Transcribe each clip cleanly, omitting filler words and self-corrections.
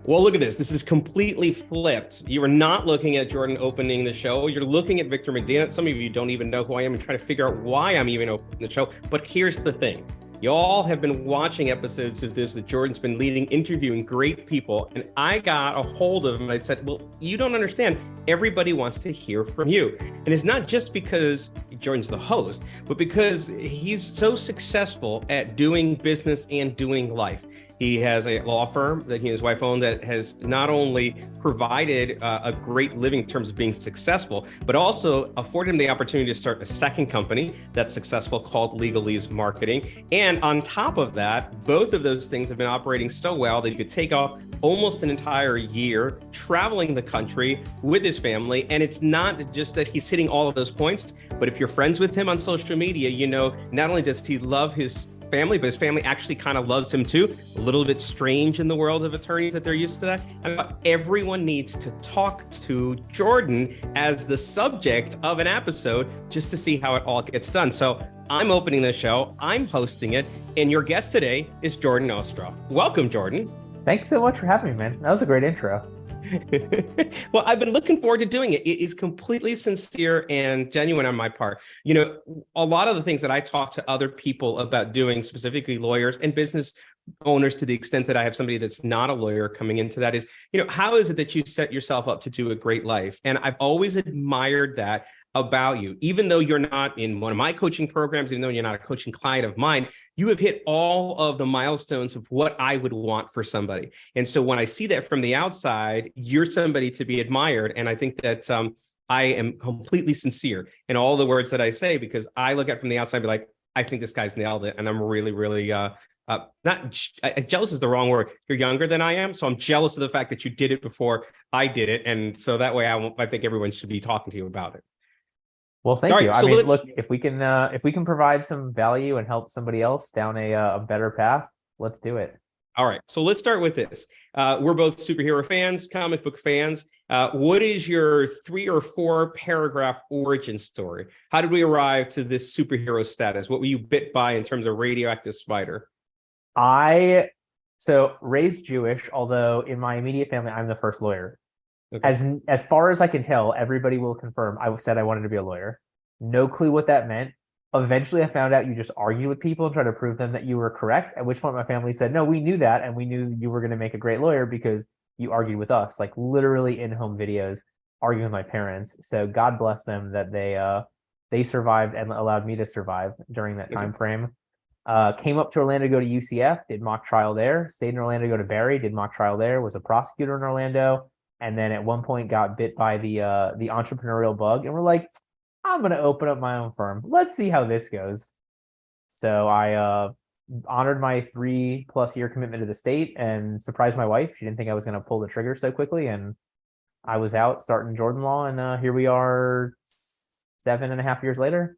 Well, look at this. This is completely flipped. You are not looking at Jordan opening the show. You're looking at Victor Medina. Some of you don't even know who I am and trying to figure out why I'm even opening the show. But here's the thing. You all have been watching episodes of this that Jordan's been leading, interviewing great people. And I got a hold of him and I said, well, you don't understand. Everybody wants to hear from you. And it's not just because Jordan's the host, but because he's so successful at doing business and doing life. He has a law firm that he and his wife own that has not only provided a great living in terms of being successful, but also afforded him the opportunity to start a second company that's successful called Legalese Marketing. And on top of that, both of those things have been operating so well that he could take off almost an entire year traveling the country with his family. And it's not just that he's hitting all of those points, but if you're friends with him on social media, you know, not only does he love his family, but his family actually kind of loves him too. A little bit strange in the world of attorneys that they're used to that. And everyone needs to talk to Jordan as the subject of an episode just to see how it all gets done. So I'm opening the show, I'm hosting it, and your guest today is Jordan Ostroff. Welcome, Jordan. Thanks so much for having me, man. That was a great intro. Well, I've been looking forward to doing it. It is completely sincere and genuine on my part. You know, a lot of the things that I talk to other people about doing, specifically lawyers and business owners, to the extent that I have somebody that's not a lawyer coming into that, is, you know, how is it that you set yourself up to do a great life? And I've always admired that about you. Even though you're not in one of my coaching programs, even though you're not a coaching client of mine, you have hit all of the milestones of what I would want for somebody. And so when I see that from the outside, you're somebody to be admired. And I think that I am completely sincere in all the words that I say, because I look at it from the outside and be like, I think this guy's nailed it. And I'm really, really jealous is the wrong word. You're younger than I am. So I'm jealous of the fact that you did it before I did it. And so that way I think everyone should be talking to you about it. Well, thank you. So I mean, look, if we can provide some value and help somebody else down a better path, let's do it. All right. So let's start with this. We're both superhero fans, comic book fans. What is your 3 or 4 paragraph origin story? How did we arrive to this superhero status? What were you bit by in terms of radioactive spider? So raised Jewish, although in my immediate family, I'm the first lawyer. Okay. As far as I can tell, everybody will confirm I said I wanted to be a lawyer. No clue what that meant. Eventually, I found out you just argue with people and try to prove them that you were correct, at which point my family said, no, we knew that, and we knew you were going to make a great lawyer because you argued with us, like literally in-home videos, arguing with my parents. So God bless them that they survived and allowed me to survive during that time frame. Came up to Orlando to go to UCF, did mock trial there, stayed in Orlando to go to Barry, did mock trial there, was a prosecutor in Orlando. And then at one point got bit by the entrepreneurial bug, and we're like, I'm going to open up my own firm. Let's see how this goes. So I honored my 3+ year commitment to the state and surprised my wife. She didn't think I was going to pull the trigger so quickly, and I was out starting Jordan Law, and here we are 7.5 years later.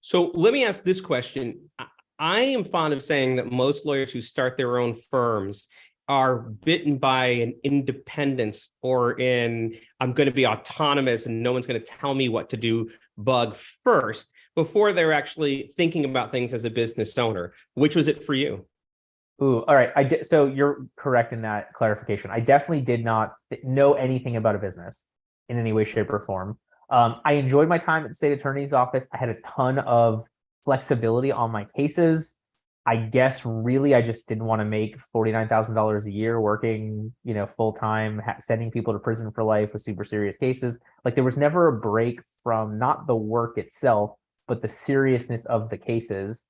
So let me ask this question. I am fond of saying that most lawyers who start their own firms are bitten by an independence or I'm going to be autonomous and no one's going to tell me what to do bug first before they're actually thinking about things as a business owner. Which was it for you? Ooh, all right. So you're correct in that clarification. I definitely did not know anything about a business in any way, shape, or form. I enjoyed my time at the state attorney's office. I had a ton of flexibility on my cases. I guess really I just didn't want to make $49,000 a year working, full time, sending people to prison for life with super serious cases. Like there was never a break from not the work itself, but the seriousness of the cases.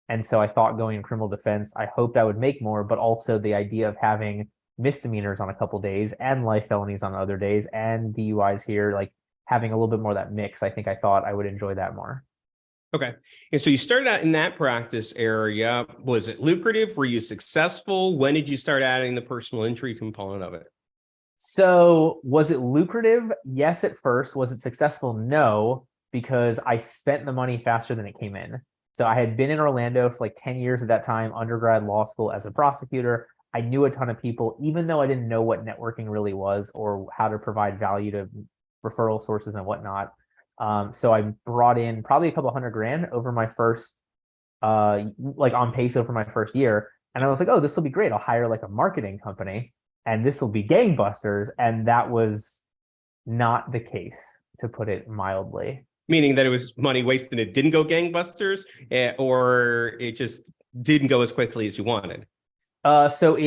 And so I thought going in criminal defense, I hoped I would make more, but also the idea of having misdemeanors on a couple of days and life felonies on other days and DUIs here, like having a little bit more of that mix. I thought I would enjoy that more. Okay. And so you started out in that practice area. Was it lucrative? Were you successful? When did you start adding the personal injury component of it? So was it lucrative? Yes, at first. Was it successful? No, because I spent the money faster than it came in. So I had been in Orlando for like 10 years at that time, undergrad law school as a prosecutor. I knew a ton of people, even though I didn't know what networking really was or how to provide value to referral sources and whatnot. So I brought in probably a couple $100,000 over my first, on pace over my first year. And I was like, oh, this will be great. I'll hire like a marketing company. and this will be gangbusters. And that was not the case, to put it mildly. Meaning that it was money wasted and it didn't go gangbusters, or it just didn't go as quickly as you wanted. So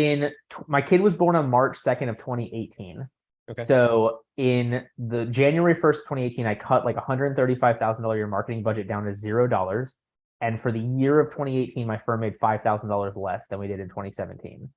my kid was born on March 2nd of 2018. Okay. So in the January 1st, 2018, I cut like $135,000 year marketing budget down to $0. And for the year of 2018, my firm made $5,000 less than we did in 2017.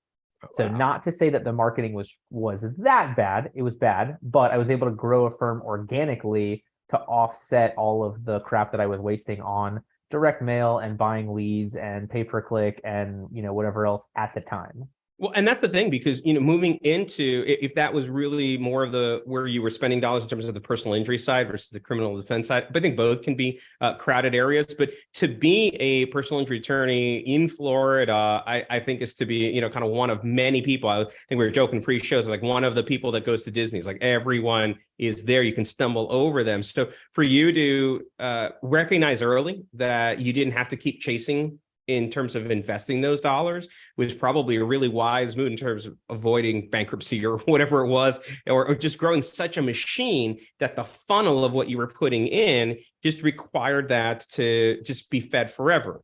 Oh, So wow. not to say that the marketing was that bad. It was bad, but I was able to grow a firm organically to offset all of the crap that I was wasting on direct mail and buying leads and pay-per-click and, whatever else at the time. Well, and that's the thing, because, moving into, if that was really more of the where you were spending dollars in terms of the personal injury side versus the criminal defense side, but I think both can be crowded areas. But to be a personal injury attorney in Florida, I think is to be, kind of one of many people. I think we were joking pre-shows, like one of the people that goes to Disney. It's like everyone is there. You can stumble over them. So for you to recognize early that you didn't have to keep chasing in terms of investing those dollars was probably a really wise move in terms of avoiding bankruptcy or whatever it was, or just growing such a machine that the funnel of what you were putting in just required that to just be fed forever.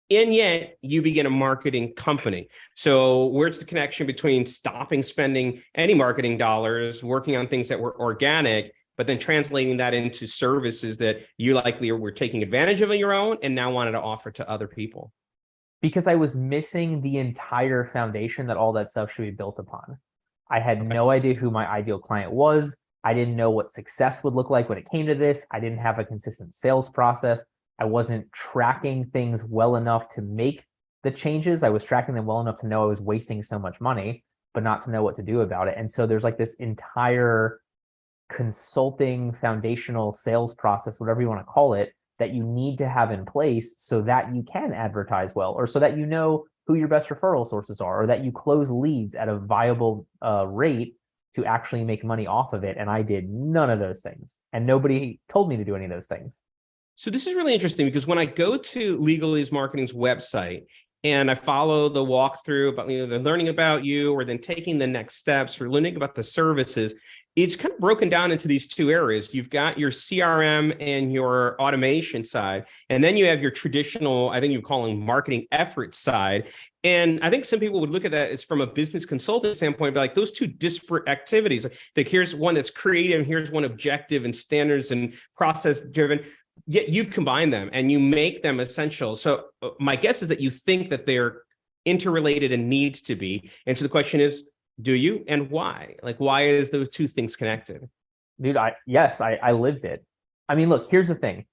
And yet you begin a marketing company. So where's the connection between stopping spending any marketing dollars, working on things that were organic, but then translating that into services that you likely were taking advantage of on your own and now wanted to offer to other people? Because I was missing the entire foundation that all that stuff should be built upon. I had no idea who my ideal client was. I didn't know what success would look like when it came to this. I didn't have a consistent sales process. I wasn't tracking things well enough to make the changes. I was tracking them well enough to know I was wasting so much money, but not to know what to do about it. And so there's like this entire consulting foundational sales process, whatever you want to call it, that you need to have in place so that you can advertise well, or so that you know who your best referral sources are, or that you close leads at a viable rate to actually make money off of it. And I did none of those things. And nobody told me to do any of those things. So this is really interesting, because when I go to Legalese Marketing's website and I follow the walkthrough about, they're learning about you, or then taking the next steps, or learning about the services, it's kind of broken down into these two areas. You've got your CRM and your automation side, and then you have your traditional, I think you call them marketing effort side. And I think some people would look at that as from a business consultant standpoint, but like those two disparate activities, like here's one that's creative, and here's one objective and standards and process driven. Yet you've combined them and you make them essential. So my guess is that you think that they're interrelated and need to be. And so the question is, do you, and why? Like, why is those two things connected? Dude, I lived it. I mean, look, here's the thing.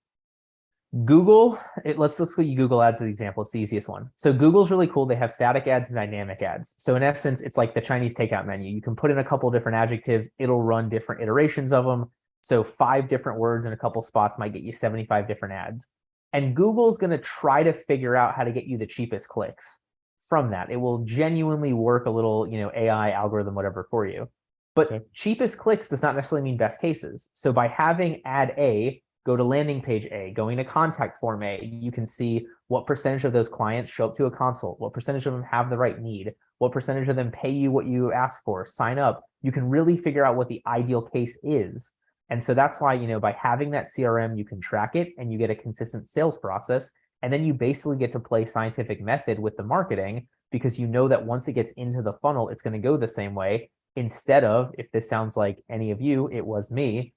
Google, let's go use Google Ads as an example. It's the easiest one. So Google's really cool. They have static ads and dynamic ads. So in essence, it's like the Chinese takeout menu. You can put in a couple different adjectives. It'll run different iterations of them. So 5 different words in a couple spots might get you 75 different ads. And Google's going to try to figure out how to get you the cheapest clicks from that. It will genuinely work a little, AI algorithm, whatever for you. But cheapest clicks does not necessarily mean best cases. So by having ad A go to landing page A, going to contact form A, you can see what percentage of those clients show up to a consult, what percentage of them have the right need, what percentage of them pay you what you ask for, sign up. You can really figure out what the ideal case is. And so that's why, by having that CRM, you can track it and you get a consistent sales process. And then you basically get to play scientific method with the marketing, because you know that once it gets into the funnel, it's going to go the same way. Instead of, if this sounds like any of you, it was me,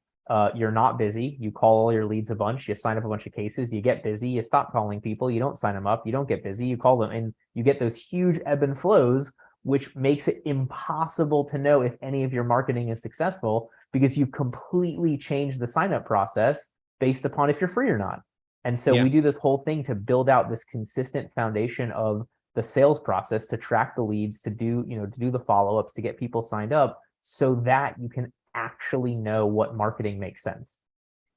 you're not busy. You call all your leads a bunch, you sign up a bunch of cases, you get busy, you stop calling people, you don't sign them up, you don't get busy, you call them, and you get those huge ebb and flows, which makes it impossible to know if any of your marketing is successful, because you've completely changed the sign-up process based upon if you're free or not. And so we do this whole thing to build out this consistent foundation of the sales process, to track the leads, to do the follow-ups, to get people signed up, so that you can actually know what marketing makes sense.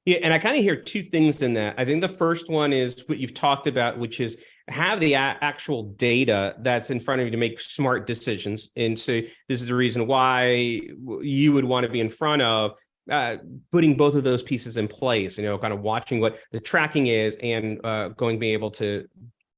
Yeah, and I kind of hear two things in that. I think the first one is what you've talked about, which is have the actual data that's in front of you to make smart decisions. And so this is the reason why you would want to be in front of putting both of those pieces in place, kind of watching what the tracking is and being able to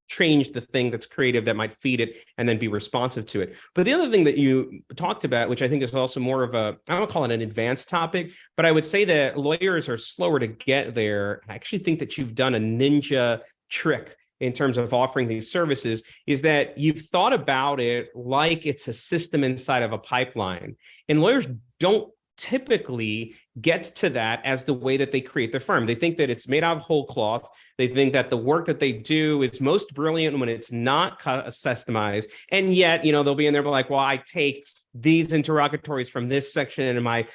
change the thing that's creative that might feed it and then be responsive to it. But the other thing that you talked about, which I think is also more of a, I don't call it an advanced topic, but I would say that lawyers are slower to get there. I actually think that you've done a ninja trick in terms of offering these services, is that you've thought about it like it's a system inside of a pipeline. And lawyers don't typically get to that as the way that they create their firm. They think that it's made out of whole cloth. They think that the work that they do is most brilliant when it's not systemized. And yet, they'll be in there like, well, I take these interrogatories from this section and my,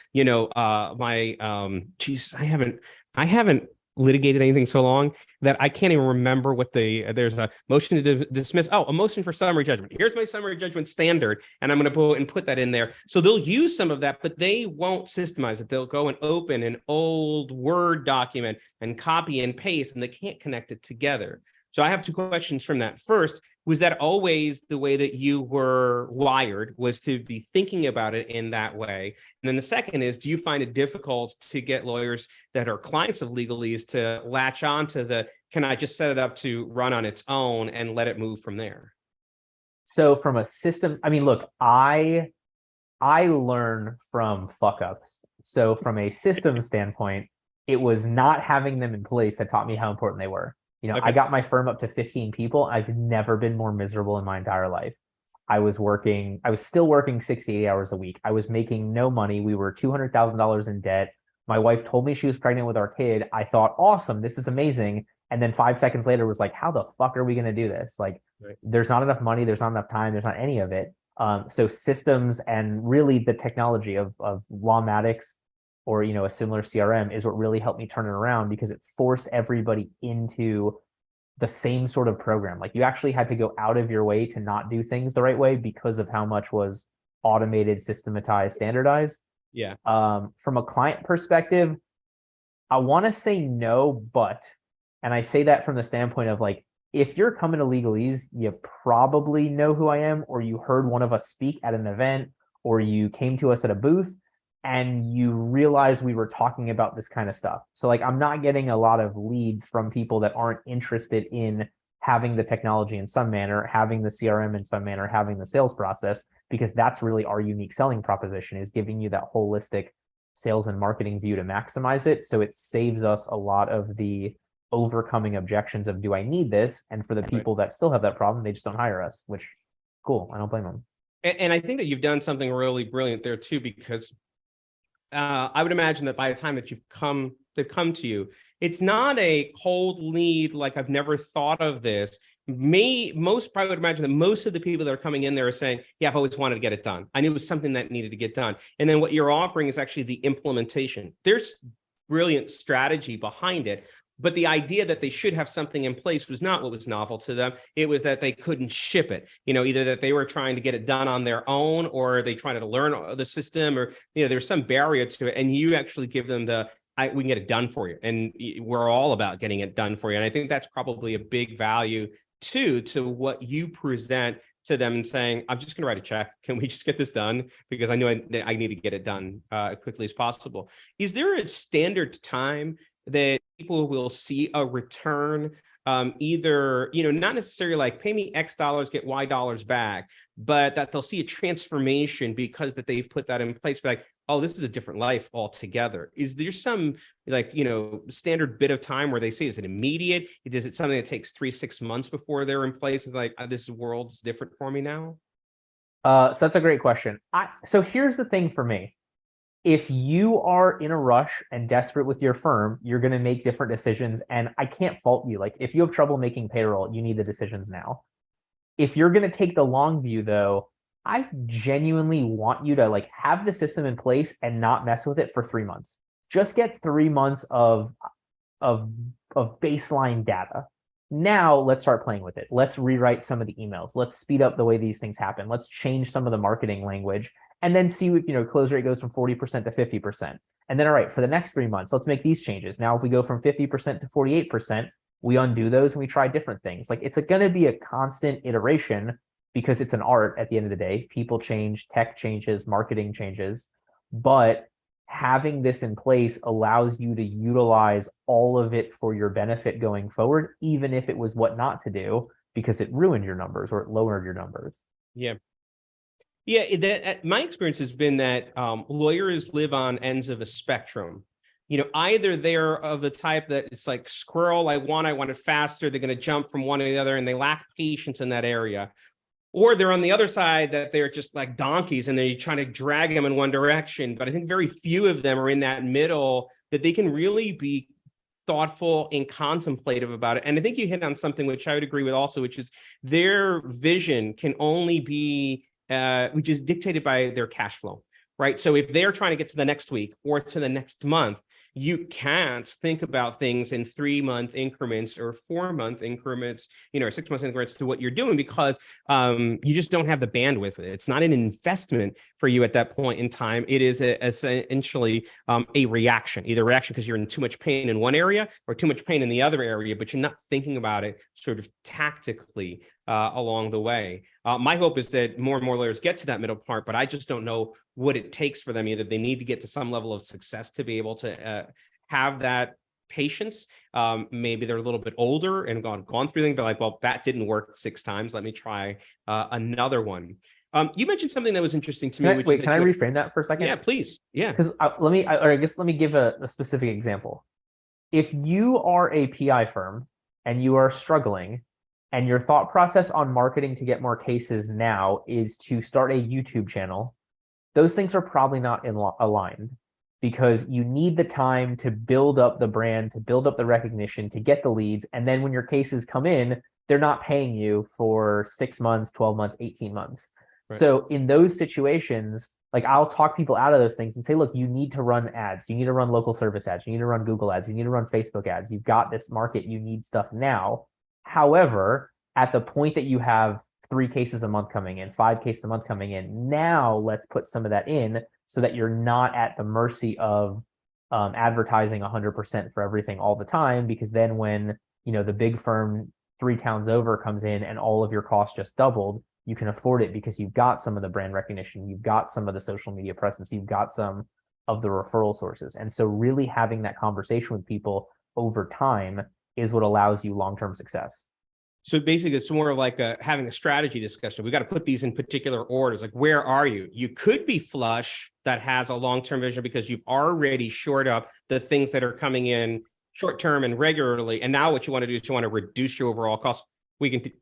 I haven't litigated anything so long that I can't even remember what there's a motion to dismiss. Oh, a motion for summary judgment. Here's my summary judgment standard, and I'm going to go and put that in there. So they'll use some of that, but they won't systemize it. They'll go and open an old Word document and copy and paste, and they can't connect it together. So I have two questions from that. First, was that always the way that you were wired, was to be thinking about it in that way? And then the second is, do you find it difficult to get lawyers that are clients of legalese to latch on to the, can I just set it up to run on its own and let it move from there? So from a system, I mean, look, I learn from fuck ups. So from a system standpoint, it was not having them in place that taught me how important they were. Okay. I got my firm up to 15 people. I've never been more miserable in my entire life. I was still working 60 hours a week. I was making no money. We were $200,000 in debt. My wife told me she was pregnant with our kid. I thought, awesome, this is amazing. And then 5 seconds later was like, how the fuck are we going to do this? Like, right. There's not enough money. There's not enough time. There's not any of it. So systems and really the technology of Lawmatics, or a similar CRM, is what really helped me turn it around, because it forced everybody into the same sort of program. Like, you actually had to go out of your way to not do things the right way because of how much was automated, systematized, standardized. Yeah. From a client perspective, I want to say no, and I say that from the standpoint of, like, if you're coming to Legalese, you probably know who I am, or you heard one of us speak at an event, or you came to us at a booth and you realize we were talking about this kind of stuff. So, like, I'm not getting a lot of leads from people that aren't interested in having the technology in some manner, having the CRM in some manner, having the sales process, because that's really our unique selling proposition, is giving you that holistic sales and marketing view to maximize it. So it saves us a lot of the overcoming objections of, do I need this? And for the people that still have that problem, they just don't hire us, which, cool, I don't blame them. And I think that you've done something really brilliant there too, because I would imagine that by the time that they've come to you, it's not a cold lead, like, I've never thought of this. Most probably would imagine that most of the people that are coming in there are saying, yeah, I've always wanted to get it done. I knew it was something that needed to get done. And then what you're offering is actually the implementation. There's brilliant strategy behind it. But the idea that they should have something in place was not what was novel to them. It was that they couldn't ship it. Either that they were trying to get it done on their own, or they tried to learn the system, or there's some barrier to it. And you actually give them we can get it done for you. And we're all about getting it done for you. And I think that's probably a big value too, to what you present to them, and saying, I'm just going to write a check. Can we just get this done? Because I know I need to get it done as quickly as possible. Is there a standard time that people will see a return, either, not necessarily like pay me X dollars, get Y dollars back, but that they'll see a transformation because that they've put that in place, like, oh, this is a different life altogether? Is there some, like, standard bit of time where they say, is it immediate? Is it something that takes 3-6 months before they're in place? Is like, this world is different for me now? So that's a great question. So here's the thing for me. If you are in a rush and desperate with your firm, you're going to make different decisions. And I can't fault you. Like, if you have trouble making payroll, you need the decisions now. If you're going to take the long view, though, I genuinely want you to, like, have the system in place and not mess with it for 3 months. Just get 3 months of baseline data. Now let's start playing with it. Let's rewrite some of the emails. Let's speed up the way these things happen. Let's change some of the marketing language. And then see what, close rate goes from 40% to 50%. And then, all right, for the next 3 months, let's make these changes. Now, if we go from 50% to 48%, we undo those and we try different things. Like, it's going to be a constant iteration, because it's an art at the end of the day. People change, tech changes, marketing changes. But having this in place allows you to utilize all of it for your benefit going forward, even if it was what not to do. because it ruined your numbers or it lowered your numbers. Yeah. Yeah, my experience has been that lawyers live on ends of a spectrum. Either they're of the type that it's like squirrel, I want it faster. They're going to jump from one to the other, and they lack patience in that area. Or they're on the other side that they're just like donkeys and they're trying to drag them in one direction. But I think very few of them are in that middle that they can really be thoughtful and contemplative about it. And I think you hit on something which I would agree with also, which is their vision can only be which is dictated by their cash flow, right? So if they're trying to get to the next week or to the next month, you can't think about things in 3-month increments or 4-month increments, or 6 months increments to what you're doing, because you just don't have the bandwidth. It's not an investment for you at that point in time. It is essentially a reaction, either reaction because you're in too much pain in one area or too much pain in the other area, but you're not thinking about it sort of tactically along the way. My hope is that more and more lawyers get to that middle part, but I just don't know what it takes for them. Either they need to get to some level of success to be able to have that patience. Maybe they're a little bit older and gone through things, but like, well, that didn't work 6 times. Let me try another one. You mentioned something that was interesting to me. Can I reframe that for a second? Yeah, please. Yeah. Because I guess let me give a specific example. If you are a PI firm and you are struggling, and your thought process on marketing to get more cases now is to start a YouTube channel, those things are probably not aligned, because you need the time to build up the brand, to build up the recognition, to get the leads. And then when your cases come in, they're not paying you for 6 months, 12 months, 18 months. Right. So in those situations, like I'll talk people out of those things and say, look, you need to run ads. You need to run local service ads. You need to run Google ads. You need to run Facebook ads. You've got this market. You need stuff now. However, at the point that you have 3 cases a month coming in, 5 cases a month coming in, now let's put some of that in so that you're not at the mercy of advertising 100% for everything all the time. Because then when, the big firm 3 towns over comes in and all of your costs just doubled, you can afford it because you've got some of the brand recognition, you've got some of the social media presence, you've got some of the referral sources. And so really having that conversation with people over time is what allows you long-term success. So basically, it's more of like having a strategy discussion. We got to put these in particular orders. Like, where are you? You could be flush that has a long-term vision because you've already shored up the things that are coming in short-term and regularly. And now what you want to do is you want to reduce your overall cost. We can,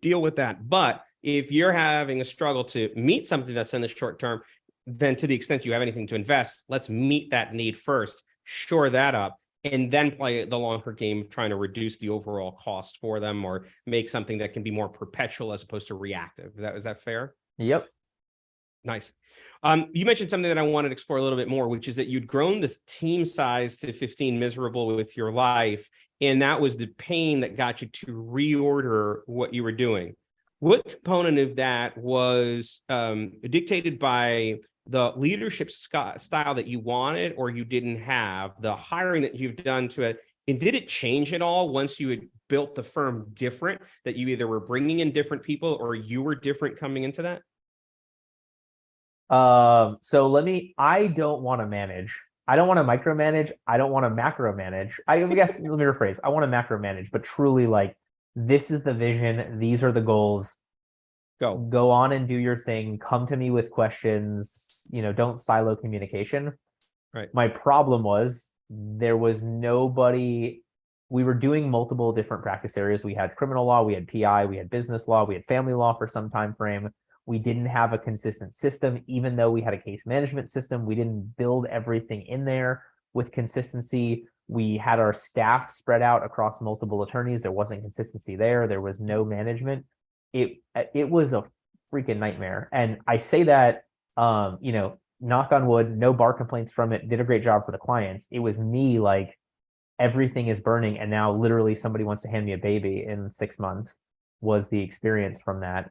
deal with that. But if you're having a struggle to meet something that's in the short term, then to the extent you have anything to invest, let's meet that need first, shore that up, and then play the longer game of trying to reduce the overall cost for them or make something that can be more perpetual as opposed to reactive. Is that fair? Yep. Nice. You mentioned something that I wanted to explore a little bit more, which is that you'd grown this team size to 15, miserable with your life. And that was the pain that got you to reorder what you were doing. What component of that was dictated by the leadership style that you wanted or you didn't have, the hiring that you've done to it? And did it change at all once you had built the firm different, that you either were bringing in different people or you were different coming into that? I don't want to manage. I don't want to micromanage. I don't want to macro manage. I guess, let me rephrase. I want to macro manage, but truly like, this is the vision. These are the goals. Go on and do your thing. Come to me with questions, don't silo communication. Right. My problem was there was nobody. We were doing multiple different practice areas. We had criminal law, we had PI, we had business law, we had family law for some time frame. We didn't have a consistent system. Even though we had a case management system, we didn't build everything in there with consistency. We had our staff spread out across multiple attorneys. There wasn't consistency there. There was no management. It was a freaking nightmare. And I say that, knock on wood, no bar complaints from it, did a great job for the clients. It was me, like, everything is burning. And now literally somebody wants to hand me a baby in 6 months was the experience from that.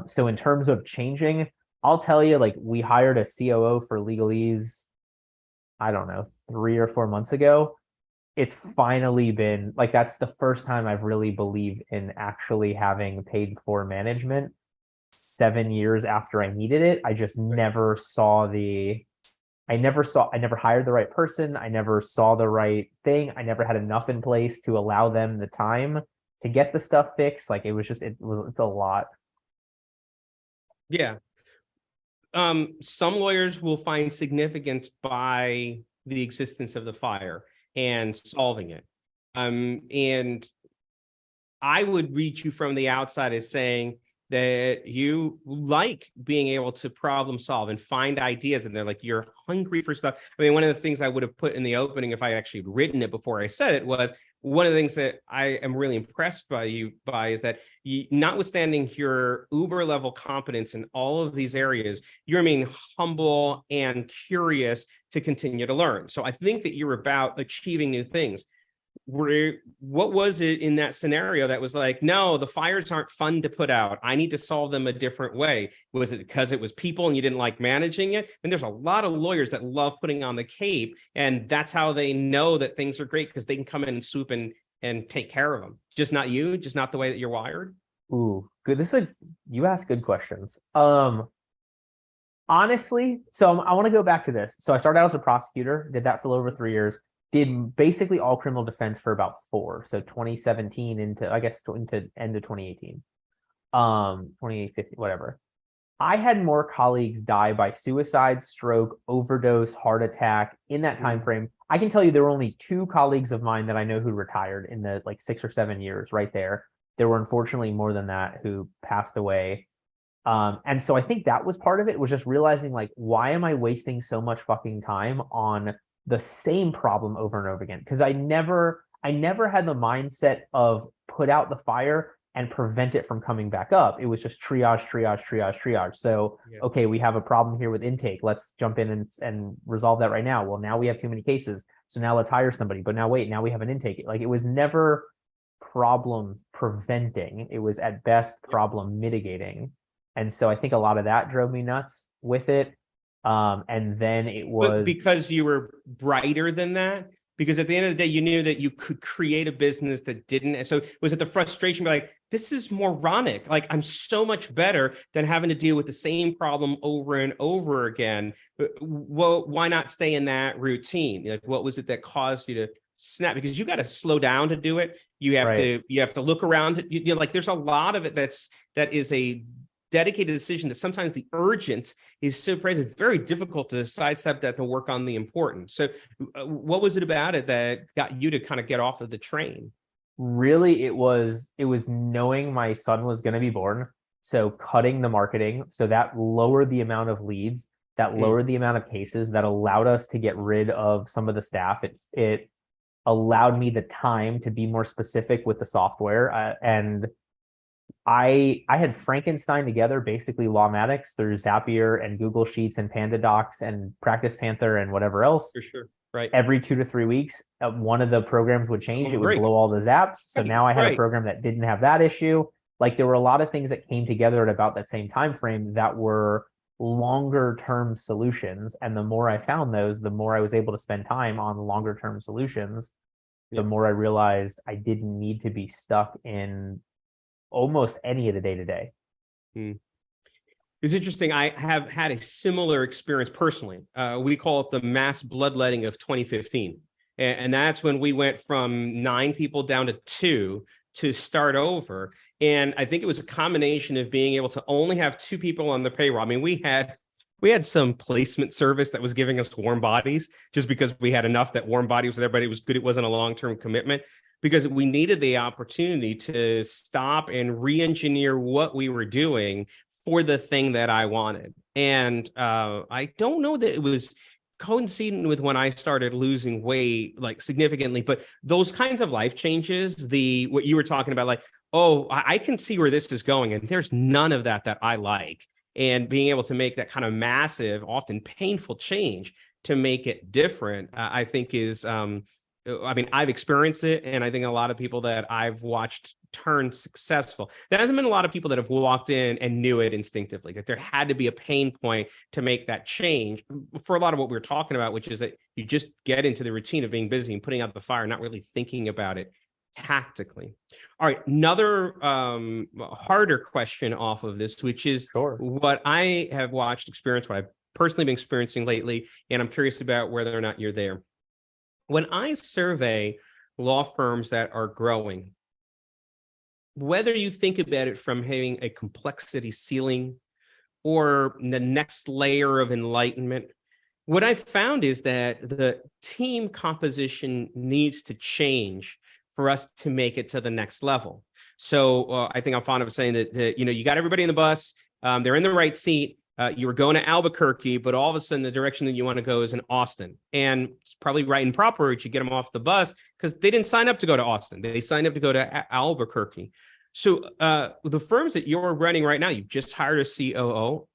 So in terms of changing, I'll tell you, like, we hired a COO for legalese, I don't know, 3 or 4 months ago. It's finally been like, that's the first time I've really believed in actually having paid for management 7 years after I needed it. I just never saw I never hired the right person. I never saw the right thing. I never had enough in place to allow them the time. to get the stuff fixed. Like it's a lot. Yeah. Some lawyers will find significance by the existence of the fire and solving it. And I would read you from the outside as saying that you like being able to problem solve and find ideas, and they're like, you're hungry for stuff. I mean, one of the things I would have put in the opening if I actually had written it before I said it was, one of the things that I am really impressed by is that notwithstanding your uber level competence in all of these areas, you remain humble and curious to continue to learn. So I think that you're about achieving new things. What was it in that scenario that was like, no, the fires aren't fun to put out, I need to solve them a different way? Was it because it was people and you didn't like managing it? And there's a lot of lawyers that love putting on the cape, and that's how they know that things are great, because they can come in and swoop and take care of them. Just not you, just not the way that you're wired. Ooh, good. You ask good questions. Honestly, so I want to go back to this. So I started out as a prosecutor, did that for over 3 years, did basically all criminal defense for about 4. So 2017 into end of 2018, 2015, whatever. I had more colleagues die by suicide, stroke, overdose, heart attack in that time frame. I can tell you there were only 2 colleagues of mine that I know who retired in the 6 or 7 years right there. There were unfortunately more than that who passed away. And so I think that was part of it, was just realizing, like, why am I wasting so much fucking time on the same problem over and over again? Because I never had the mindset of put out the fire and prevent it from coming back up. It was just triage. So, okay, we have a problem here with intake. Let's jump in and resolve that right now. Well, now we have too many cases. So now let's hire somebody. But now wait, now we have an intake. Like, it was never problem preventing. It was at best problem mitigating. And so I think a lot of that drove me nuts with it. And then it was, but because you were brighter than that, because at the end of the day, you knew that you could create a business that didn't. So was it the frustration, like, this is moronic? Like, I'm so much better than having to deal with the same problem over and over again. Well, why not stay in that routine? Like, what was it that caused you to snap? Because you got to slow down to do it. You have to look around. Like, there's a lot of it that is a dedicated decision that sometimes the urgent is so present. It's very difficult to sidestep that to work on the important. So what was it about it that got you to kind of get off of the train? Really, it was knowing my son was going to be born. So cutting the marketing. So that lowered the amount of leads, that lowered the amount of cases, that allowed us to get rid of some of the staff. It allowed me the time to be more specific with the software. And I had Frankenstein together basically Lawmatics through Zapier and Google Sheets and PandaDocs and Practice Panther and whatever else. For sure. Right. Every 2 to 3 weeks, one of the programs would change. It would blow all the zaps. So now I had a program that didn't have that issue. Like, there were a lot of things that came together at about that same time frame that were longer term solutions. And the more I found those, the more I was able to spend time on longer term solutions. The more I realized I didn't need to be stuck in almost any of the day-to-day. It's interesting. I have had a similar experience personally. We call it the mass bloodletting of 2015. And that's when we went from 9 people down to 2 to start over. And I think it was a combination of being able to only have 2 people on the payroll. I mean, we had some placement service that was giving us warm bodies just because we had enough that warm body was there, but it was good. It wasn't a long-term commitment, because we needed the opportunity to stop and re-engineer what we were doing for the thing that I wanted. And I don't know that it was coincident with when I started losing weight, like, significantly, but those kinds of life changes, what you were talking about, like, oh, I can see where this is going, and there's none of that I like. And being able to make that kind of massive, often painful change to make it different, I think is, I mean, I've experienced it, and I think a lot of people that I've watched turn successful. There hasn't been a lot of people that have walked in and knew it instinctively, that there had to be a pain point to make that change for a lot of what we were talking about, which is that you just get into the routine of being busy and putting out the fire, not really thinking about it tactically. All right, another harder question off of this, which is what I have watched, experience, what I've personally been experiencing lately, and I'm curious about whether or not you're there. When I survey law firms that are growing, whether you think about it from having a complexity ceiling or the next layer of enlightenment, what I found is that the team composition needs to change for us to make it to the next level. So I think I'm fond of saying that you got everybody in the bus, they're in the right seat. You were going to Albuquerque, but all of a sudden the direction that you want to go is in Austin. And it's probably right and proper that you get them off the bus because they didn't sign up to go to Austin. They signed up to go to Albuquerque. So the firms that you're running right now, you've just hired a COO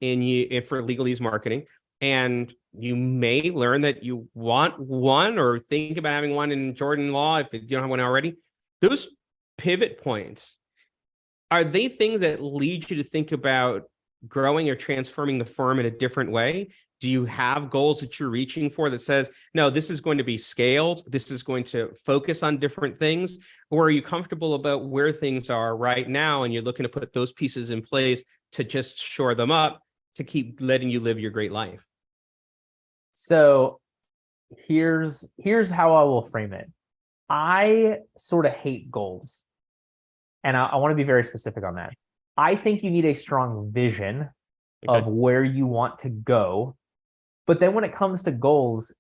for legalese marketing, and you may learn that you want one or think about having one in Jordan Law if you don't have one already. Those pivot points, are they things that lead you to think about growing or transforming the firm in a different way? Do you have goals that you're reaching for that says, no, this is going to be scaled, this is going to focus on different things? Or are you comfortable about where things are right now and you're looking to put those pieces in place to just shore them up to keep letting you live your great life? So here's how I will frame it. I sort of hate goals. And I want to be very specific on that. I think you need a strong vision of where you want to go. But then when it comes to goals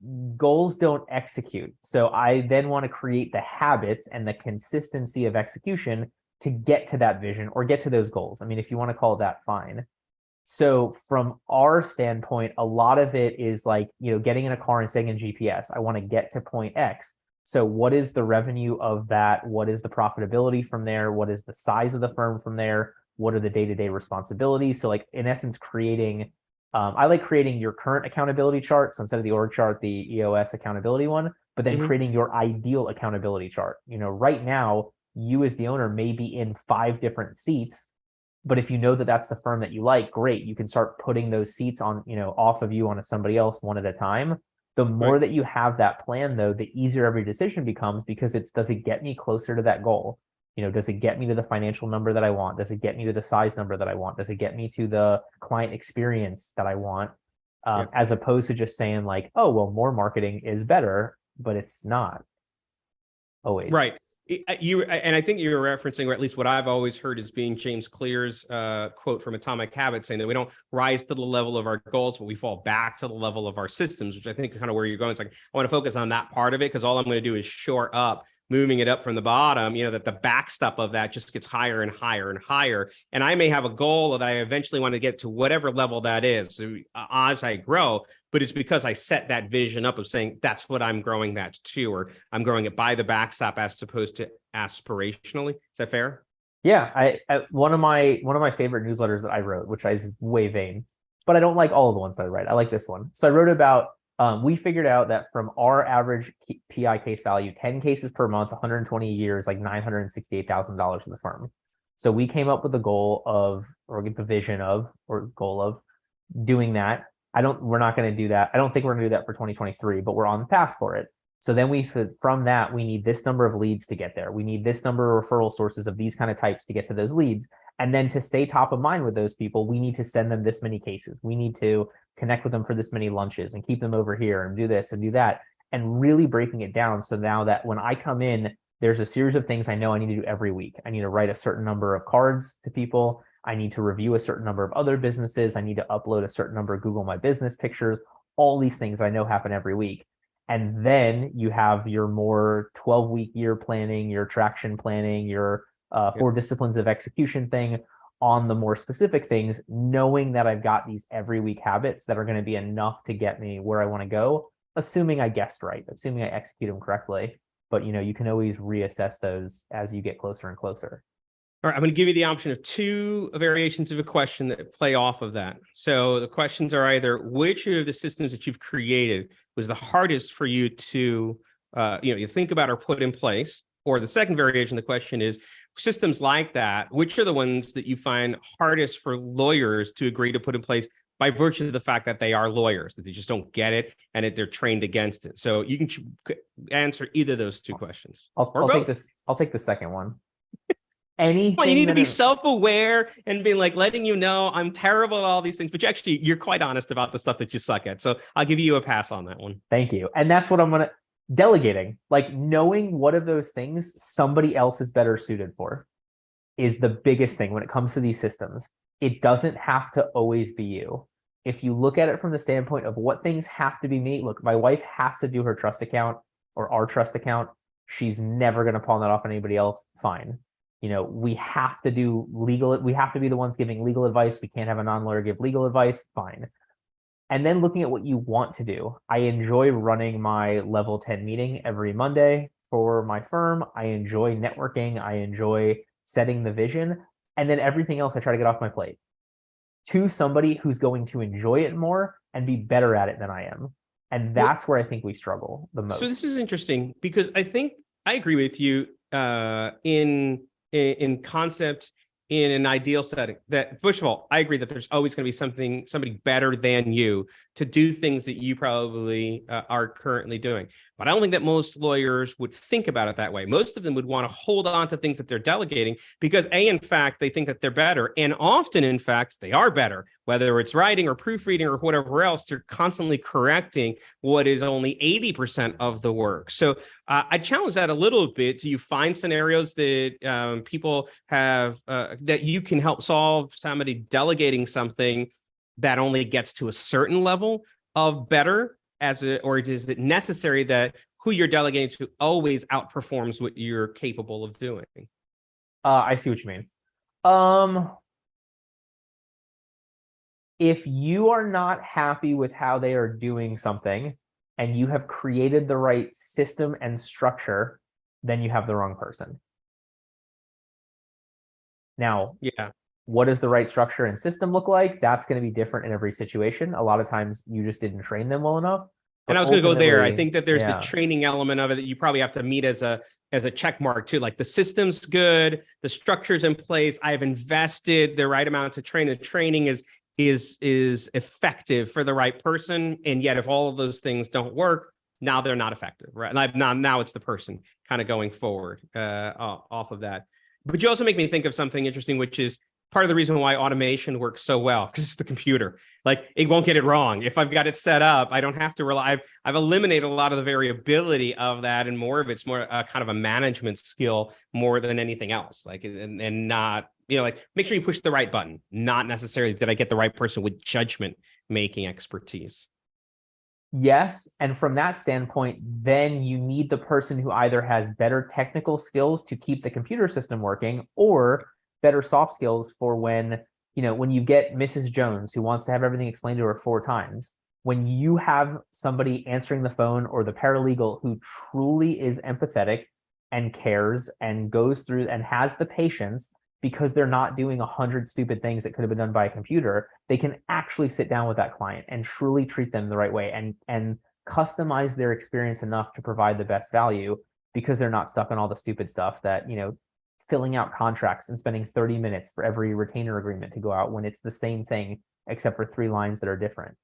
don't execute. So I then want to create the habits and the consistency of execution to get to that vision or get to those goals. I mean, if you want to call it that, fine. So from our standpoint, a lot of it is like, getting in a car and saying in GPS, I want to get to point X. So what is the revenue of that? What is the profitability from there? What is the size of the firm from there? What are the day-to-day responsibilities? So like in essence, I like creating your current accountability chart. So instead of the org chart, the EOS accountability one, but then creating your ideal accountability chart. Right now, you as the owner may be in 5 different seats, but if you know that that's the firm that you like, great. You can start putting those seats on, off of you onto somebody else one at a time. The more that you have that plan, though, the easier every decision becomes, because does it get me closer to that goal? Does it get me to the financial number that I want? Does it get me to the size number that I want? Does it get me to the client experience that I want? As opposed to just saying like, oh, well, more marketing is better, but it's not always. Right. And I think you're referencing, or at least what I've always heard is being James Clear's quote from Atomic Habits, saying that we don't rise to the level of our goals, but we fall back to the level of our systems, which I think is kind of where you're going. It's like, I want to focus on that part of it, because all I'm going to do is shore up, moving it up from the bottom, that the backstop of that just gets higher and higher and higher. And I may have a goal that I eventually want to get to whatever level that is, so, as I grow, but it's because I set that vision up of saying, that's what I'm growing that to, or I'm growing it by the backstop as opposed to aspirationally. Is that fair? Yeah. I one of my favorite newsletters that I wrote, which is way vain, but I don't like all of the ones that I write. I like this one. So I wrote about, we figured out that from our average PI case value, 10 cases per month, 120 a year is like $968,000 in the firm. So we came up with the goal of, or the vision of, or goal of doing that. We're not going to do that. I don't think we're going to do that for 2023, but we're on the path for it. So then from that, we need this number of leads to get there. We need this number of referral sources of these kind of types to get to those leads. And then to stay top of mind with those people, we need to send them this many cases. We need to connect with them for this many lunches and keep them over here and do this and do that, and really breaking it down. So now that when I come in, there's a series of things I know I need to do every week. I need to write a certain number of cards to people. I need to review a certain number of other businesses. I need to upload a certain number of Google My Business pictures, all these things I know happen every week. And then you have your more 12-week year planning, your traction planning, your 4 disciplines of execution thing on the more specific things, knowing that I've got these every week habits that are going to be enough to get me where I want to go, assuming I guessed right, assuming I execute them correctly. But, you can always reassess those as you get closer and closer. All right, I'm going to give you the option of 2 variations of a question that play off of that. So the questions are either, which of the systems that you've created was the hardest for you to, you think about or put in place? Or the second variation of the question is, systems like that, which are the ones that you find hardest for lawyers to agree to put in place by virtue of the fact that they are lawyers, that they just don't get it and that they're trained against it? So you can answer either of those 2 questions. I'll take this. I'll take the second one. Anything well, you need to be self-aware and be like letting I'm terrible at all these things, but you're quite honest about the stuff that you suck at. So I'll give you a pass on that one. Thank you. And that's what I'm going to delegating, like knowing what of those things somebody else is better suited for. is the biggest thing when it comes to these systems. It doesn't have to always be you. If you look at it from the standpoint of what things have to be me, look, my wife has to do her trust account or our trust account. She's never going to pawn that off on anybody else. Fine. We have to do legal. We have to be the ones giving legal advice. We can't have a non-lawyer give legal advice. Fine. And then looking at what you want to do. I enjoy running my level 10 meeting every Monday for my firm. I enjoy networking. I enjoy setting the vision. And then everything else I try to get off my plate to somebody who's going to enjoy it more and be better at it than I am. And that's where I think we struggle the most. So this is interesting because I think I agree with you in concept, in an ideal setting, that first of all, I agree that there's always going to be somebody better than you to do things that you probably are currently doing. But I don't think that most lawyers would think about it that way. Most of them would want to hold on to things that they're delegating because in fact, they think that they're better. And often, in fact, they are better, whether it's writing or proofreading or whatever else. They're constantly correcting what is only 80% of the work. So I challenge that a little bit. Do you find scenarios that people have that you can help solve, somebody delegating something that only gets to a certain level of better, or is it necessary that who you're delegating to always outperforms what you're capable of doing? I see what you mean. If you are not happy with how they are doing something and you have created the right system and structure, then you have the wrong person. Now, yeah, what does the right structure and system look like? That's going to be different in every situation. A lot of times you just didn't train them well enough. And I was going to go there. I think that there's the training element of it that you probably have to meet as a check mark too. Like the system's good, the structure's in place. I've invested the right amount to train. The training is effective for the right person. And yet, if all of those things don't work, now they're not effective, right? And now it's the person kind of going forward off of that. But you also make me think of something interesting, which is part of the reason why automation works so well, because it's the computer. Like it won't get it wrong. If I've got it set up, I don't have to rely. I've eliminated a lot of the variability of that, and more of it's more kind of a management skill more than anything else. Like and not, like make sure you push the right button. Not necessarily did I get the right person with judgment making expertise. Yes. And from that standpoint, then you need the person who either has better technical skills to keep the computer system working or better soft skills for when you get Mrs. Jones who wants to have everything explained to her 4 times. When you have somebody answering the phone or the paralegal who truly is empathetic and cares and goes through and has the patience because they're not doing 100 stupid things that could have been done by a computer, they can actually sit down with that client and truly treat them the right way and customize their experience enough to provide the best value because they're not stuck on all the stupid stuff that, filling out contracts and spending 30 minutes for every retainer agreement to go out when it's the same thing, except for 3 lines that are different.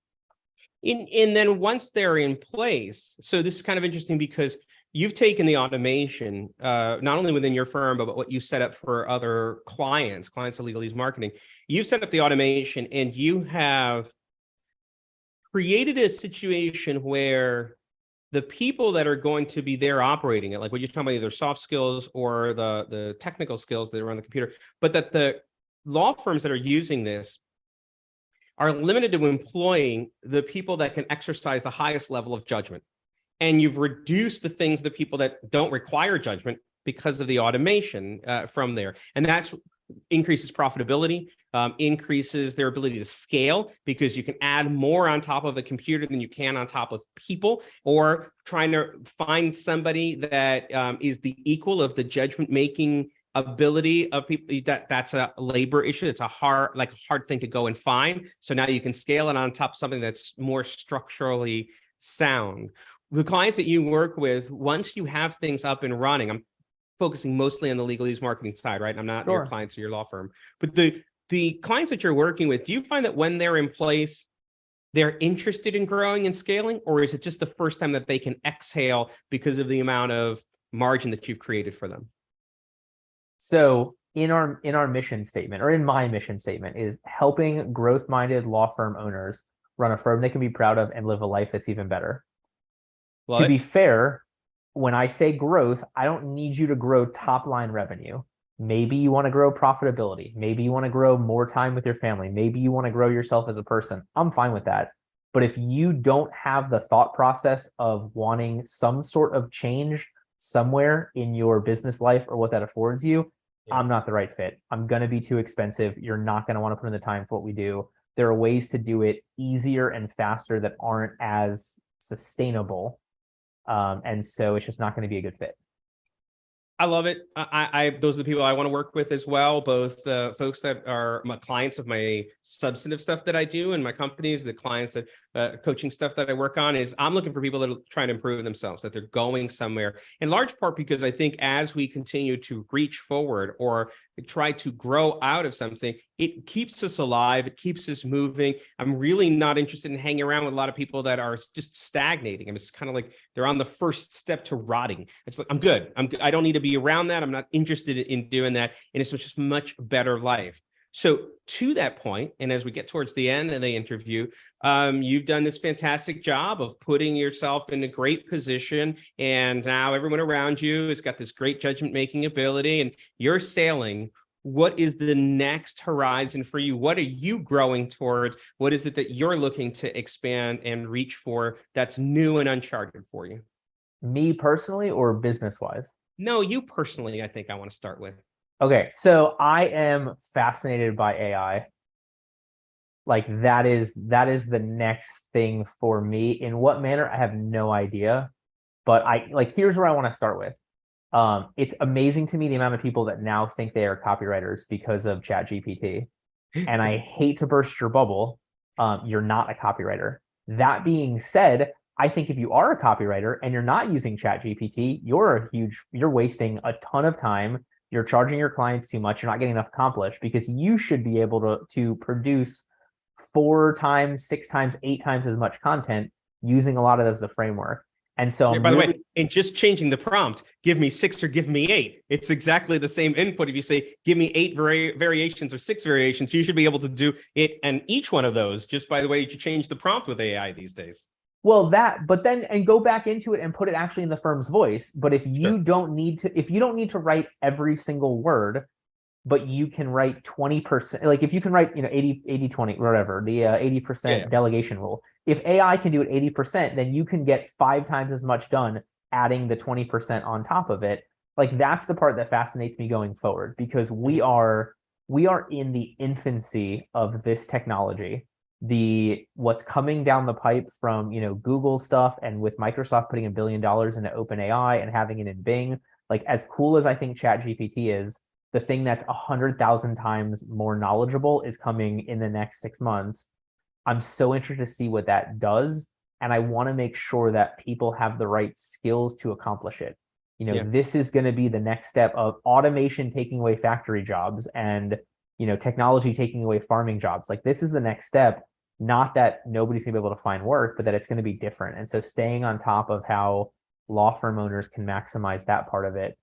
And then once they're in place, so this is kind of interesting because you've taken the automation, not only within your firm, but what you set up for other clients of Legalese Marketing. You've set up the automation and you have created a situation where the people that are going to be there operating it, like what you're talking about, either soft skills or the technical skills that are on the computer, but that the law firms that are using this are limited to employing the people that can exercise the highest level of judgment. And you've reduced the people that don't require judgment because of the automation from there. And that's increases profitability, increases their ability to scale because you can add more on top of a computer than you can on top of people, or trying to find somebody that is the equal of the judgment making ability of people. That's a labor issue. It's a hard thing to go and find. So now you can scale it on top of something that's more structurally sound. The clients that you work with, once you have things up and running, I'm focusing mostly on the Legalese Marketing side, right? I'm not your clients or your law firm, but the clients that you're working with, do you find that when they're in place, they're interested in growing and scaling, or is it just the first time that they can exhale because of the amount of margin that you've created for them? So in our mission statement, or in my mission statement, is helping growth-minded law firm owners run a firm they can be proud of and live a life that's even better. To be fair, when I say growth, I don't need you to grow top line revenue. Maybe you want to grow profitability. Maybe you want to grow more time with your family. Maybe you want to grow yourself as a person. I'm fine with that. But if you don't have the thought process of wanting some sort of change somewhere in your business life or what that affords you, Yeah. I'm not the right fit. I'm going to be too expensive. You're not going to want to put in the time for what we do. There are ways to do it easier and faster that aren't as sustainable. And so it's just not going to be a good fit. I love it. Those are the people I want to work with as well. Both the folks that are my clients of my substantive stuff that I do, and my companies, the clients that coaching stuff that I work on. Is I'm looking for people that are trying to improve themselves, that they're going somewhere. In large part because I think as we continue to reach forward or try to grow out of something, it keeps us alive. It keeps us moving. I'm really not interested in hanging around with a lot of people that are just stagnating. I'm just kind of like they're on the first step to rotting. It's like I'm good. I don't need to be around that. I'm not interested in doing that. And it's just much better life. So to that point, and as we get towards the end of the interview, you've done this fantastic job of putting yourself in a great position, and now everyone around you has got this great judgment-making ability, and you're sailing. What is the next horizon for you? What are you growing towards? What is it that you're looking to expand and reach for that's new and uncharted for you? Me personally or business wise? No, you personally, I think I want to start with. Okay, so I am fascinated by AI. Like that is the next thing for me. In what manner, I have no idea. But here's where I want to start with. It's amazing to me the amount of people that now think they are copywriters because of ChatGPT. And I hate to burst your bubble. You're not a copywriter. That being said, I think if you are a copywriter and you're not using ChatGPT, you're wasting a ton of time. You're charging your clients too much. You're not getting enough accomplished because you should be able to produce 4 times, 6 times, 8 times as much content using a lot of it as the framework. And so, by the way, in just changing the prompt, give me 6 or give me 8. It's exactly the same input. If you say, give me 8 variations or 6 variations, you should be able to do it. And each one of those, just by the way you change the prompt with AI these days. Well, and go back into it and put it actually in the firm's voice. But if you don't need to write every single word, but you can write 20%, like if you can write, 80, 20, whatever, the 80% delegation rule. If AI can do it 80%, then you can get 5 times as much done adding the 20% on top of it. Like that's the part that fascinates me going forward, because we are in the infancy of this technology. What's coming down the pipe from Google stuff, and with Microsoft putting $1 billion into OpenAI and having it in Bing, like as cool as I think ChatGPT is, the thing that's 100,000 times more knowledgeable is coming in the next 6 months. I'm so interested to see what that does, and I want to make sure that people have the right skills to accomplish it. This is going to be the next step of automation taking away factory jobs and technology taking away farming jobs. Like this is the next step. Not that nobody's gonna be able to find work, but that it's going to be different. And so staying on top of how law firm owners can maximize that part of it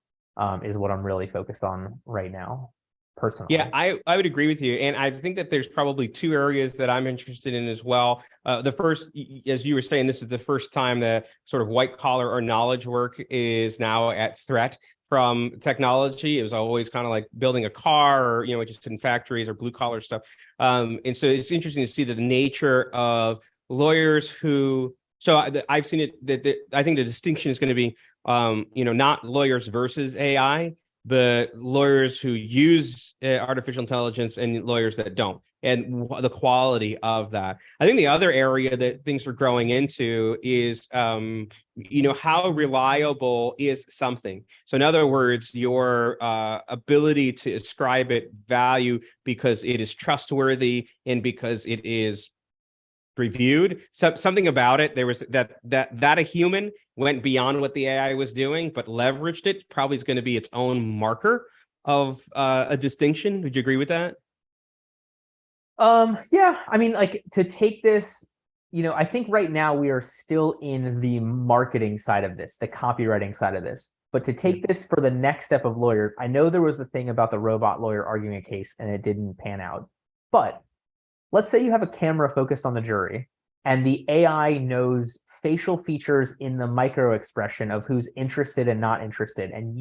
is what I'm really focused on right now, personally. Yeah, I would agree with you. And I think that there's probably 2 areas that I'm interested in as well. The first, as you were saying, this is the first time that sort of white collar or knowledge work is now at threat from technology. It was always kind of like building a car or, just in factories or blue collar stuff. And so it's interesting to see the nature of lawyers who, I've seen it that I think the distinction is going to be, not lawyers versus AI, but lawyers who use artificial intelligence and lawyers that don't, and the quality of that. I think the other area that things are growing into is, how reliable is something? So in other words, your ability to ascribe it value because it is trustworthy and because it is reviewed. Something about it, there was that a human went beyond what the AI was doing, but leveraged it, probably is going to be its own marker of a distinction. Would you agree with that? Yeah, I mean, like to take this, I think right now we are still in the marketing side of this, the copywriting side of this. But to take this for the next step of lawyers, I know there was the thing about the robot lawyer arguing a case and it didn't pan out. But let's say you have a camera focused on the jury and the AI knows facial features in the micro expression of who's interested and not interested. And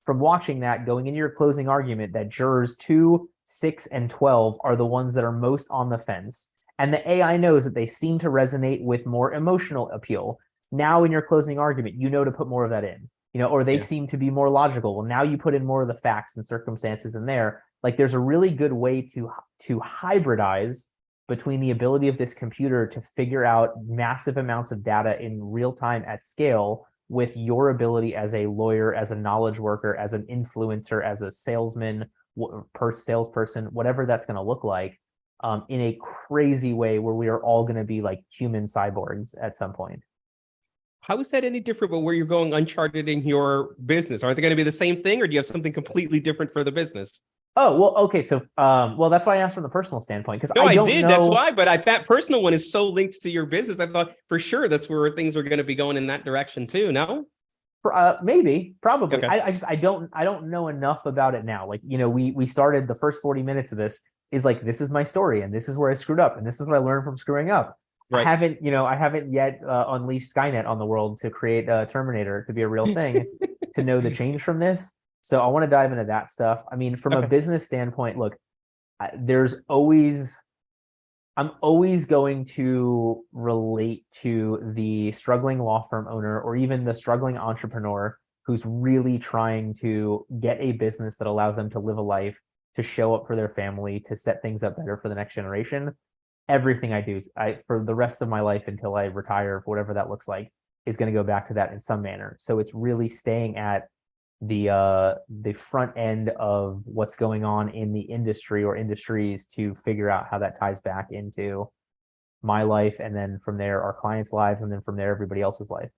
from watching that, going into your closing argument, that jurors 2, 6, and 12 are the ones that are most on the fence. And the AI knows that they seem to resonate with more emotional appeal. Now in your closing argument, you know to put more of that in, or they seem to be more logical. Well, now you put in more of the facts and circumstances in there. Like there's a really good way to hybridize between the ability of this computer to figure out massive amounts of data in real time at scale with your ability as a lawyer, as a knowledge worker, as an influencer, as a salesman, salesperson, whatever that's going to look like, in a crazy way where we are all going to be like human cyborgs at some point. How is that any different but where you're going uncharted in your business? Aren't they going to be the same thing, or do you have something completely different for the business? Oh, well, okay. So, well, that's why I asked from the personal standpoint, because No, I I don't did. know. That's why. But that personal one is so linked to your business. I thought for sure that's where things were going to be going in that direction too. No? Maybe, probably. Okay. I don't know enough about it now. Like, we started the first 40 minutes of this is like, this is my story and this is where I screwed up and this is what I learned from screwing up. Right. I haven't yet unleashed Skynet on the world to create Terminator to be a real thing, to know the change from this. So I want to dive into that stuff. I mean, from a business standpoint, look, I'm always going to relate to the struggling law firm owner or even the struggling entrepreneur who's really trying to get a business that allows them to live a life, to show up for their family, to set things up better for the next generation. Everything I do, for the rest of my life until I retire, whatever that looks like, is going to go back to that in some manner. So it's really staying at the front end of what's going on in the industry or industries to figure out how that ties back into my life, and then from there our clients' lives, and then from there everybody else's life.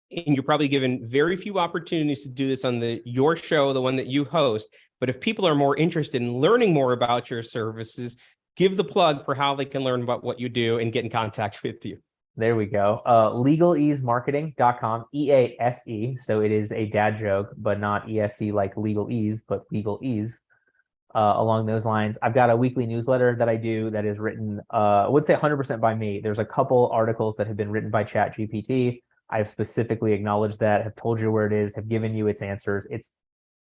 And you're probably given very few opportunities to do this on your show, the one that you host. But if people are more interested in learning more about your services, give the plug for how they can learn about what you do and get in contact with you. There we go. LegalEaseMarketing.com, EASE. So it is a dad joke, but not ESE like legal ease, but legal ease. Along those lines, I've got a weekly newsletter that I do that is written, I would say 100% by me. There's a couple articles that have been written by ChatGPT. I've specifically acknowledged that, have told you where it is, have given you its answers. It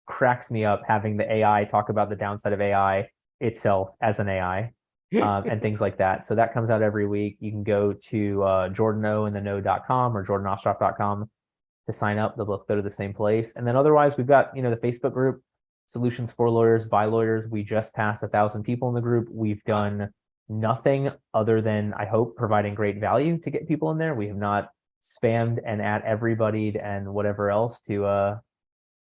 cracks me up having the AI talk about the downside of AI itself as an AI. And things like that. So that comes out every week. You can go to jordanoandtheknow.com or jordanostroff.com to sign up. They'll both go to the same place. And then otherwise, we've got, the Facebook group, Solutions for Lawyers by Lawyers. We just passed 1,000 people in the group. We've done nothing other than, I hope, providing great value to get people in there. We have not spammed and at everybody and whatever else to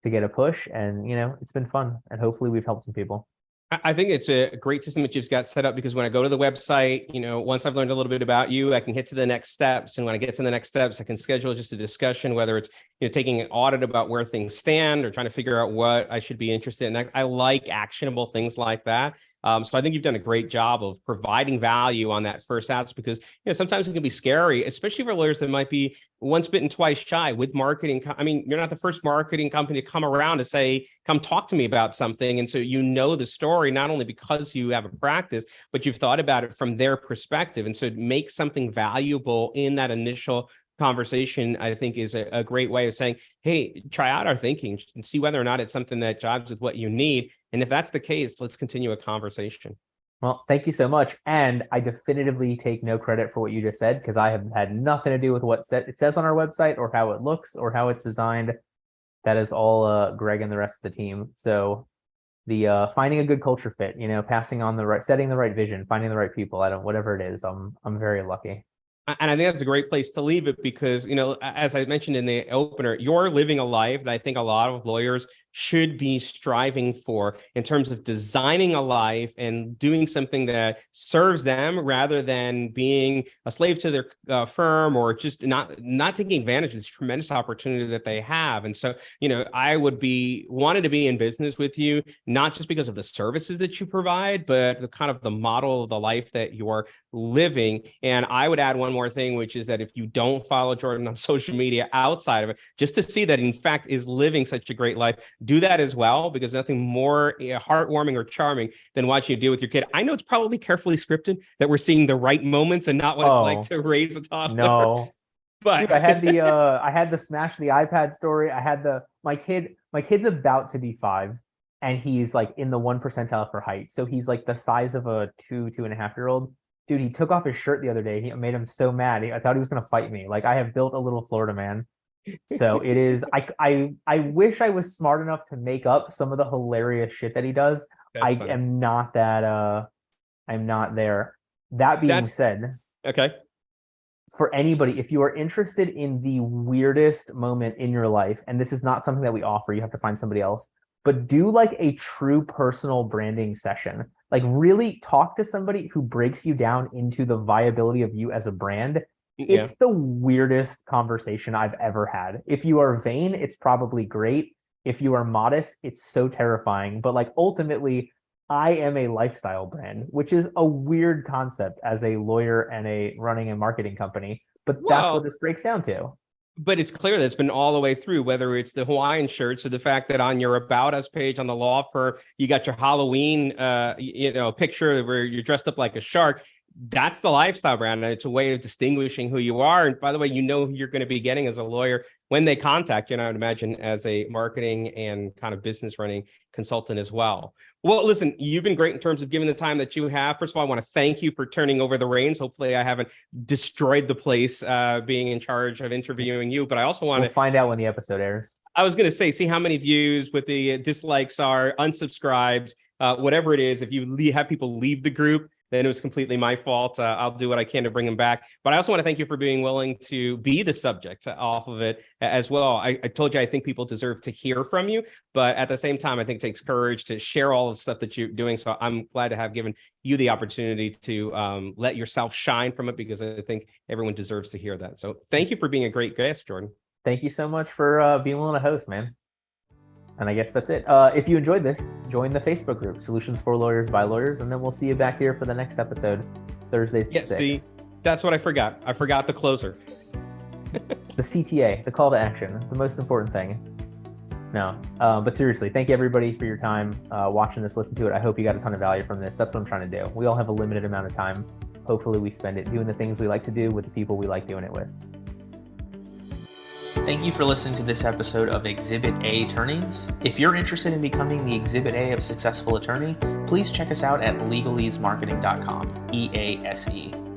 get a push. And, it's been fun. And hopefully we've helped some people. I think it's a great system that you've got set up, because when I go to the website, once I've learned a little bit about you, I can hit to the next steps. And when I get to the next steps, I can schedule just a discussion, whether it's taking an audit about where things stand or trying to figure out what I should be interested in. I like actionable things like that. So I think you've done a great job of providing value on that first ask, because sometimes it can be scary, especially for lawyers that might be once bitten, twice shy with marketing. I mean, you're not the first marketing company to come around to say, come talk to me about something. And so the story, not only because you have a practice, but you've thought about it from their perspective. And so it makes something valuable in that initial conversation, I think, is a great way of saying, hey, try out our thinking and see whether or not it's something that jives with what you need. And if that's the case, let's continue a conversation. Well, thank you so much. And I definitively take no credit for what you just said, because I have had nothing to do with what it says on our website or how it looks or how it's designed. That is all Greg and the rest of the team. So the finding a good culture fit, passing on setting the right vision, finding the right people, whatever it is, I'm very lucky. And I think that's a great place to leave it, because, as I mentioned in the opener, you're living a life that I think a lot of lawyers should be striving for, in terms of designing a life and doing something that serves them rather than being a slave to their firm, or just not taking advantage of this tremendous opportunity that they have. And so, I wanted to be in business with you, not just because of the services that you provide, but the kind of the model of the life that you're living. And I would add one more thing, which is that if you don't follow Jordan on social media outside of it, just to see that in fact is living such a great life, do that as well, because nothing more heartwarming or charming than watching you deal with your kid. I know it's probably carefully scripted, that we're seeing the right moments and not what it's like to raise a toddler. No, but dude, I had the smash the iPad story. I had my kid My kid's about to be 5, and he's like in the 1 percentile for height. So he's like the size of a 2.5 year old. Dude, he took off his shirt the other day. He made him so mad. I thought he was gonna fight me. Like I have built a little Florida man. So it is. I wish I was smart enough to make up some of the hilarious shit that he does. That's I funny. am not that. I'm not there. That being said, Okay. for anybody, if you are interested in the weirdest moment in your life, and this is not something that we offer, you have to find somebody else, but do like a true personal branding session. Like really talk to somebody who breaks you down into the viability of you as a brand. Yeah. It's the weirdest conversation I've ever had. If you are vain, it's probably great. If you are modest, it's so terrifying. But like ultimately, I am a lifestyle brand, which is a weird concept as a lawyer and a running a marketing company. But that's what this breaks down to. But it's clear that it's been all the way through, whether it's the Hawaiian shirts or the fact that on your About Us page on the law firm, you got your Halloween, picture where you're dressed up like a shark. That's the lifestyle brand, and it's a way of distinguishing who you are. And by the way, you know who you're going to be getting as a lawyer when they contact you, and I would imagine as a marketing and kind of business running consultant as well. Well, listen, you've been great in terms of giving the time that you have. First of all, I want to thank you for turning over the reins. Hopefully I haven't destroyed the place being in charge of interviewing you, but I also want to find out when the episode airs. I was going to say, see how many views, what the dislikes are, unsubscribes, whatever it is. If you have people leave the group, then it was completely my fault. I'll do what I can to bring them back. But I also want to thank you for being willing to be the subject off of it as well. I told you I think people deserve to hear from you, but at the same time, I think it takes courage to share all the stuff that you're doing. So I'm glad to have given you the opportunity to let yourself shine from it, because I think everyone deserves to hear that. So thank you for being a great guest, Jordan. Thank you so much for being willing to host, man. And I guess that's it. If you enjoyed this, join the Facebook group, Solutions for Lawyers by Lawyers, and then we'll see you back here for the next episode, Thursdays at 6. See, that's what I forgot. I forgot the closer. The CTA, the call to action, the most important thing. No, but seriously, thank you everybody for your time watching this, listen to it. I hope you got a ton of value from this. That's what I'm trying to do. We all have a limited amount of time. Hopefully we spend it doing the things we like to do with the people we like doing it with. Thank you for listening to this episode of Exhibit A Attorneys. If you're interested in becoming the Exhibit A of a successful attorney, please check us out at legalesemarketing.com, EASE.